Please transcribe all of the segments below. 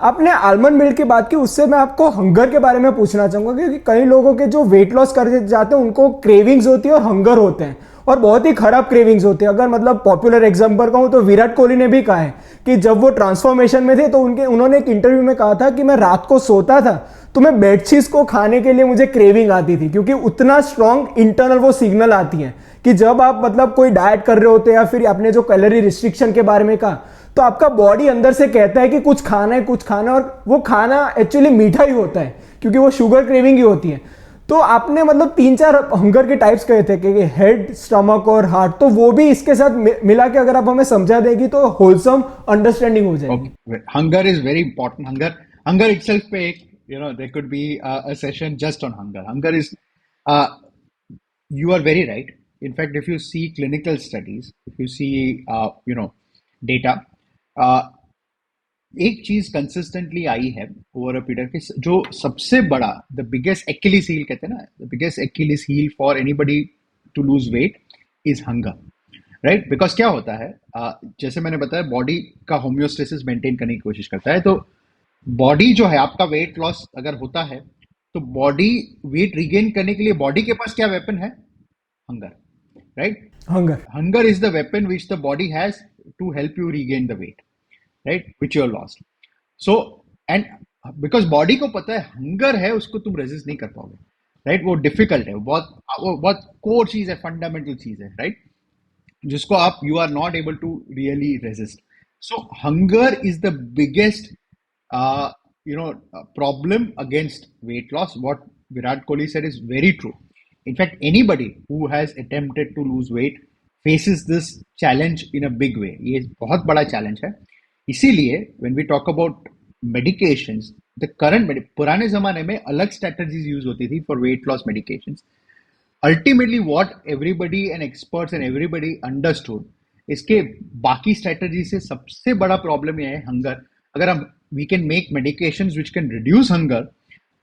आपने almond milk की बात की, उससे मैं आपको हंगर के बारे में पूछना चाहूंगा क्योंकि कई लोगों के जो वेट लॉस कर जाते हैं उनको क्रेविंग्स होती है और हंगर होते हैं, और बहुत ही खराब क्रेविंग्स होती है। अगर मतलब पॉपुलर एग्जांपल कहूँ तो विराट कोहली ने भी कहा है कि जब वो ट्रांसफॉर्मेशन में थे तो उन्होंने एक इंटरव्यू में कहा था कि मैं रात को सोता था तो मैं बेडशीट्स को खाने के लिए मुझे क्रेविंग आती थी, क्योंकि उतना स्ट्रॉन्ग इंटरनल वो सिग्नल आती है कि जब आप मतलब कोई डाइट कर रहे होते हैं या फिर आपने जो कैलोरी रिस्ट्रिक्शन के बारे में कहा, तो आपका बॉडी अंदर से कहता है कि कुछ खाना है कुछ खाना है, और वो खाना एक्चुअली मीठा ही होता है क्योंकि वो शुगर क्रेविंग ही होती है। तो आपने मतलब 3-4 हंगर के टाइप्स कहे थे कि हेड, स्टमक और हार्ट, तो वो भी इसके साथ मिला के अगर आप हमें समझा देगी तो होलसम अंडरस्टैंडिंग हो जाएगी। Hunger is very important. Hunger itself पे एक there could be a session just on hunger. Hunger is uh, you are very right. In fact, if you see clinical studies, if you see data, uh, एक चीज consistently आई है over a period की, जो सबसे बड़ा, the biggest Achilles heal कहते हैं ना, the biggest Achilles heel for anybody to lose weight is hunger. Right? Because क्या होता है, जैसे मैंने बताया, बॉडी का होम्योस्टेसिस मेंटेन करने की कोशिश करता है. तो बॉडी जो है, आपका वेट लॉस अगर होता है तो बॉडी वेट रिगेन करने के लिए बॉडी के पास क्या वेपन है? Hunger. Right? Hunger. Hunger is the weapon which the body has to help you regain the weight, right? Which you lost. So, and because body को पता है हंगर है, उसको तुम रेजिस्ट नहीं कर पाओगे, राइट? वो डिफिकल्ट है, वो बहुत कोर चीज है, फंडामेंटल चीज है, राइट? जिसको आप you are not able to really resist. So hunger is the biggest problem against weight loss. What Virat Kohli said is very true. In fact, anybody who has attempted to lose weight faces this challenge in a big way. ये बहुत बड़ा challenge है. इसीलिए when we talk about medications, the पुराने जमाने में अलग strategies use होती थी for weight loss medications. Ultimately what everybody and experts and everybody understood, इसके बाकी strategy से सबसे बड़ा problem ये है hunger. अगर हम we can make medications which can reduce hunger,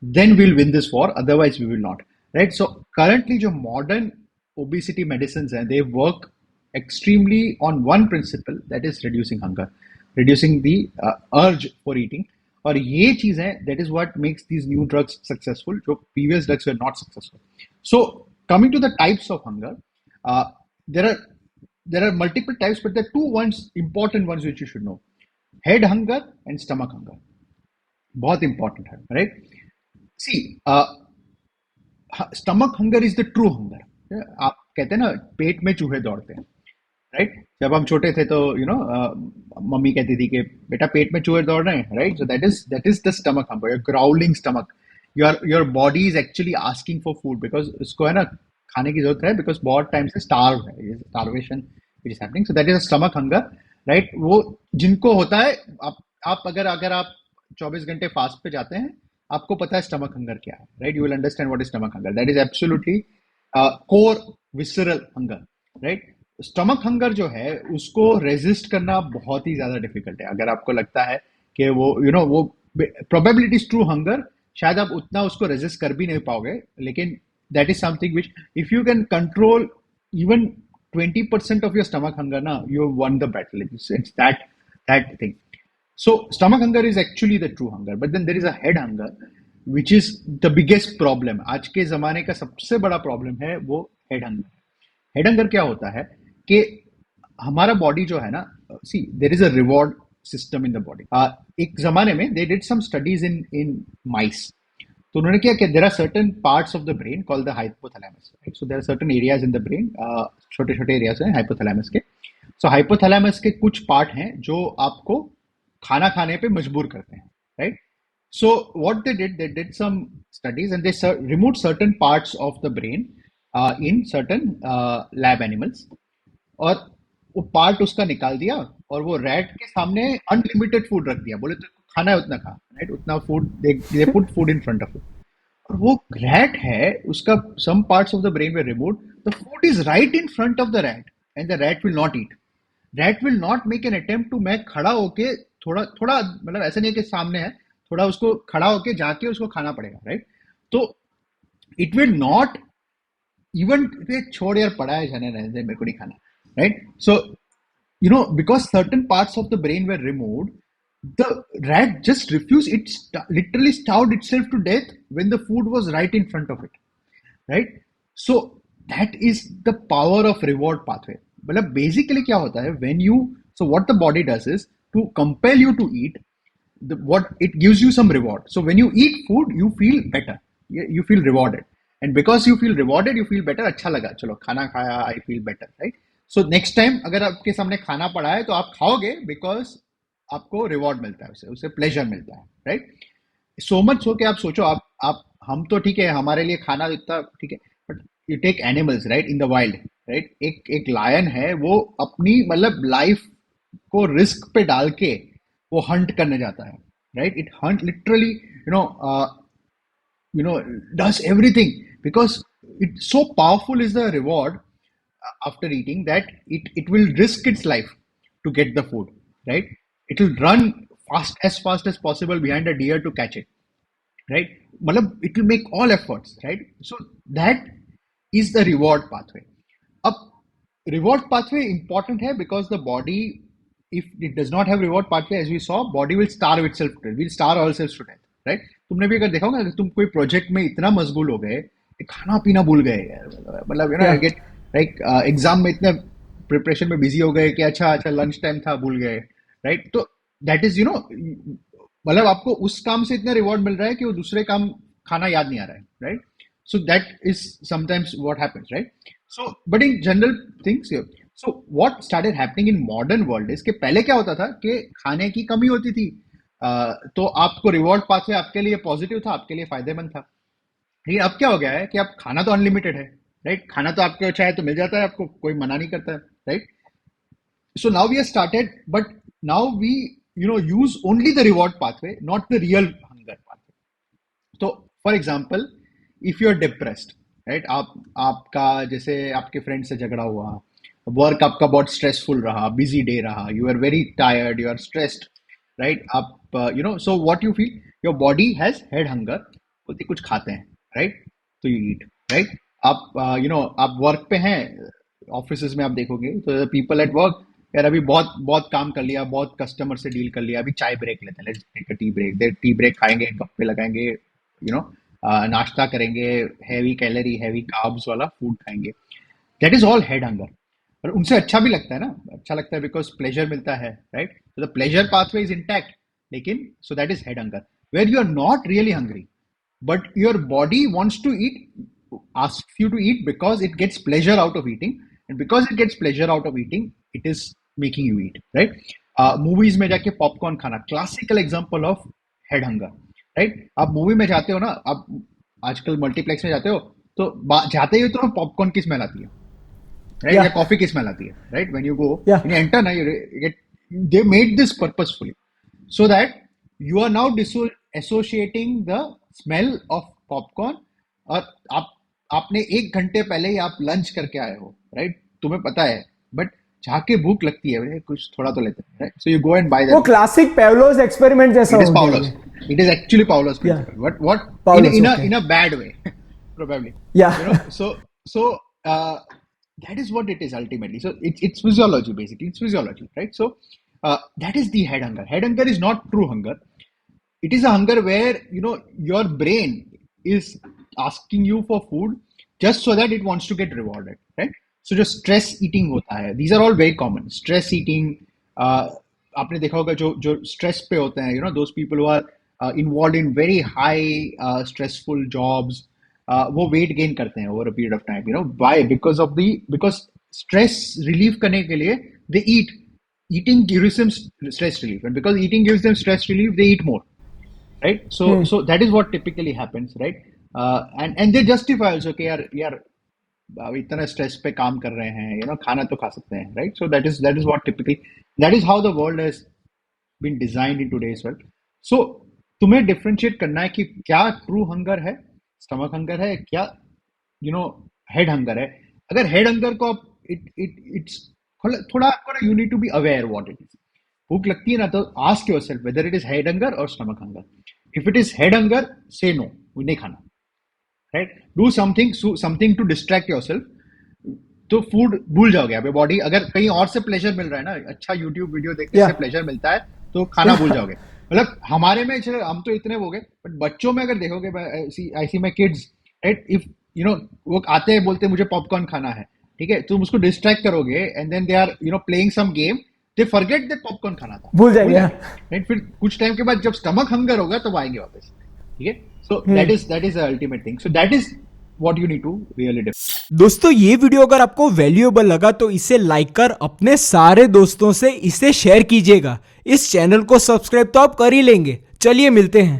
then we'll win this war. Otherwise, we will not. Right? So currently, जो modern obesity medicines हैं, they work extremely on one principle, that is reducing hunger, reducing the urge for eating. और ये चीज है, that is what makes these new drugs successful, जो previous drugs were not successful. So coming to the types of hunger, uh, there are multiple types, but there are two important ones which you should know. Head hunger and stomach hunger बहुत important है, right? See, stomach hunger is the true hunger. आप कहते हैं ना, पेट में चूहे दौड़ते हैं, राइट? जब हम छोटे थे तो मम्मी कहती थी कि बेटा पेट में चूहे दौड़ रहे हैं, right? So that is the stomach hunger, your growling stomach. Your body is actually asking for food, because उसको है ना खाने की जरूरत है, बिकॉज बहुत टाइम से स्टार्व है, starvation which is happening. So that is a stomach hunger, right? वो जिनको होता है, आप अगर आप 24 घंटे फास्ट पे जाते हैं, आपको पता है स्टमक हंगर क्या है, right? You will understand what is stomach hunger. That is absolutely core visceral hunger, right? Stomach hunger जो है, उसको रेजिस्ट करना बहुत ही ज्यादा डिफिकल्ट है. अगर आपको लगता है कि वो वो प्रोबेबिलिटी इज ट्रू हंगर, शायद आप उतना उसको रेजिस्ट कर भी नहीं पाओगे, लेकिन that is something which if you can control even 20% of your stomach hunger, now you have won the battle. It's that thing. So stomach hunger is actually the true hunger, but then there is a head hunger, which is the biggest problem. आज के जमाने का सबसे बड़ा problem है वो head hunger. Head hunger क्या होता है कि हमारा बॉडी जो है ना, see there is a reward system in the body. एक जमाने में दे डिड सम स्टडीज इन माइस. तो उन्होंने क्या किया, there are certain parts of the brain called the hypothalamus, right? So there are certain areas in the brain, छोटे छोटे areas हैं हाइपोथैलेमस के. सो हाइपोथैलेमस के कुछ पार्ट हैं जो आपको खाना खाने पे मजबूर करते हैं, right? So what they did some studies and they remove certain parts of the brain in certain lab animals, और वो पार्ट उसका निकाल दिया और वो रैट के सामने अनलिमिटेड फूड रख दिया. बोले तो खाना है उतना खा, राइट? उतना food they put food in front of you. और वो रैट है, उसका some parts of the brain were removed, the food is right in front of the rat and the rat will not eat. Rat will not make an attempt to, मैं खड़ा होके थोड़ा थोड़ा, मतलब ऐसा नहीं है कि सामने है, थोड़ा उसको खड़ा होके जाके उसको खाना पड़ेगा, राइट? तो इट विल नॉट इवन, छोड़ यार पड़ा है, जाने रहने दे, मेरे को नहीं खाना, right? So because certain parts of the brain were removed, The rat just refused. It literally starved itself to death when the food was right in front of it. Right? So that is the power of reward pathway. मतलब basically क्या होता है when you, so what the body does is to compel you to eat, what it gives you some reward. So when you eat food, you feel better. You feel rewarded, and because you feel rewarded, you feel better. अच्छा लगा, चलो खाना खाया, I feel better, right? So next time अगर आपके सामने खाना पड़ा है तो आप खाओगे because आपको रिवॉर्ड मिलता है, उससे प्लेजर मिलता है, राइट? सो मच हो कि आप सोचो, आप हम तो ठीक है, हमारे लिए खाना इतना ठीक है, but you take animals, right, in the wild, right? एक लायन है, वो अपनी मतलब लाइफ को रिस्क पे डाल के वो हंट करने जाता है, right? It Hunt literally, does everything because it's so powerful is the reward after eating that it will risk its life to get the food, right? It will run fast as possible behind a deer to catch it, right? Matlab, it will make all efforts, right? So that is the reward pathway. Ab reward pathway important hai because the body, if it does not have reward pathway, as we saw, body will starve itself to death. We'll starve ourselves to death, right? तुमने भी अगर देखा होगा, अगर तुम कोई project में इतना मशगूल हो गए कि खाना पीना भूल गए यार, मतलब you know Yeah. Get like exam में इतने प्रिपरेशन में बिजी हो गए कि अच्छा अच्छा लंच टाइम था, भूल गए, राइट? तो दैट इज मतलब आपको उस काम से इतना रिवॉर्ड मिल रहा है कि वो दूसरे काम खाना याद नहीं आ रहा है, right? So that is sometimes what happens, right? So but in general things, so what started happening in modern world, इसके पहले क्या होता था कि खाने की कमी होती थी, तो आपको रिवॉर्ड पाथवे आपके लिए पॉजिटिव था, आपके लिए फायदेमंद था। लेकिन अब क्या हो गया है कि आप खाना तो अनलिमिटेड है, राइट? खाना तो आपको चाहे तो मिल जाता है, आपको कोई मना नहीं करता है, right? So now we have started, but now we use only the reward pathway, not the real hunger pathway. So for example, if you are depressed, right? आपका जैसे आपके फ्रेंड से झगड़ा हुआ, वर्क आपका बहुत स्ट्रेसफुल रहा, बिजी डे रहा, you are very tired, you are stressed, right? आप so what you feel, your body has head hunger, बोलते कुछ खाते हैं, राइट? तो यू ईट, राइट? आप आप वर्क पे हैं, ऑफिस में आप देखोगे तो पीपल एट वर्क, यार अभी बहुत बहुत काम कर लिया, बहुत कस्टमर से डील कर लिया, अभी चाय ब्रेक लेते हैं, let's take a tea break. There tea break खाएंगे, गप्पे लगाएंगे, नाश्ता करेंगे, हैवी कैलोरी हैवी कार्ब्स वाला फूड खाएंगे। That is all head hunger. और उनसे अच्छा भी लगता है ना, अच्छा लगता है बिकॉज प्लेजर मिलता है, राइट? तो the pleasure pathway is intact, लेकिन so that is head hunger, where you are not really hungry but your body wants to eat, asks you to eat because it gets pleasure out of eating, and because it gets pleasure out of eating, it is making you eat, right? Movies में जाके popcorn खाना, classical example of head hunger, right? आप movie में जाते हो ना, आप आजकल मल्टीप्लेक्स में जाते हो, तो जाते ही तो पॉपकॉर्न की स्मेल आती है, राइट? या कॉफी की स्मेल आती है, right? When you go, when you enter ना, you get, they made this purposefully so that you are now associating the smell of popcorn, और आपने 1 घंटे पहले ही आप लंच करके आए हो, राइट? तुम्हें पता है, बट जाके भूख लगती है, कुछ थोड़ा तो लेते हैं, right? So you go and by that. वो क्लासिक पेवलोस एक्सपेरिमेंट जैसा हो गया है। It is actually Pavlov's principle. What Pavlov's, in a bad way, probably. Yeah. So that is what it is ultimately. So it's physiology, basically. It's physiology, right? So that is the head hunger. Head hunger is not true hunger. It is a hunger where your brain is asking you for food just so that it wants to get rewarded, right? So जो stress eating होता है, these are all very common. Stress eating, आपने देखा होगा जो stress पे होते हैं, those people who are involved in very high stressful jobs, वो weight gain करते हैं over a period of time. Why? Because stress relief करने के लिए they eat. Eating gives them stress relief, and because eating gives them stress relief, they eat more, right? So that is what typically happens, right? And they justify also कि यार इतना stress पे काम कर रहे हैं, खाना तो खा सकते हैं, right? So that is what typically, that is how the world has been designed in today's world. So तुम्हें differentiate करना है कि क्या true hunger है, stomach hunger है, क्या head hunger है। अगर head hunger को आप it's थोड़ा आपको you need to be aware what it is. भूख लगती है ना, तो ask yourself whether it is head hunger or stomach hunger. If it is head hunger, say no, नहीं खाना, right? Do something to distract yourself. तो food भूल जाओगे आप, बॉडी अगर कहीं और से प्लेजर मिल रहा है ना, अच्छा यूट्यूब वीडियो देखने से प्लेजर मिलता है, तो खाना भूल जाओगे। मतलब हमारे में चलो हम तो इतने हो गए, बट बच्चों में अगर देखोगे, I see my kids, right, if you know वो आते हैं बोलते हैं मुझे पॉपकॉर्न खाना है, ठीक है, तुम उसको डिस्ट्रैक्ट करोगे and then they are playing some game, they forget that popcorn खाना था, भूल जाएंगे। राइट। फिर कुछ टाइम के बाद जब स्टमक हंगर होगा तो वो आएंगे वापस, ठीक है। सो that is the ultimate thing, so that is what you need to really do. दोस्तों ये वीडियो अगर आपको वैल्यूएबल लगा तो इसे लाइक कर अपने सारे दोस्तों से इसे शेयर कीजिएगा। इस चैनल को सब्सक्राइब तो आप कर ही लेंगे। चलिए मिलते हैं।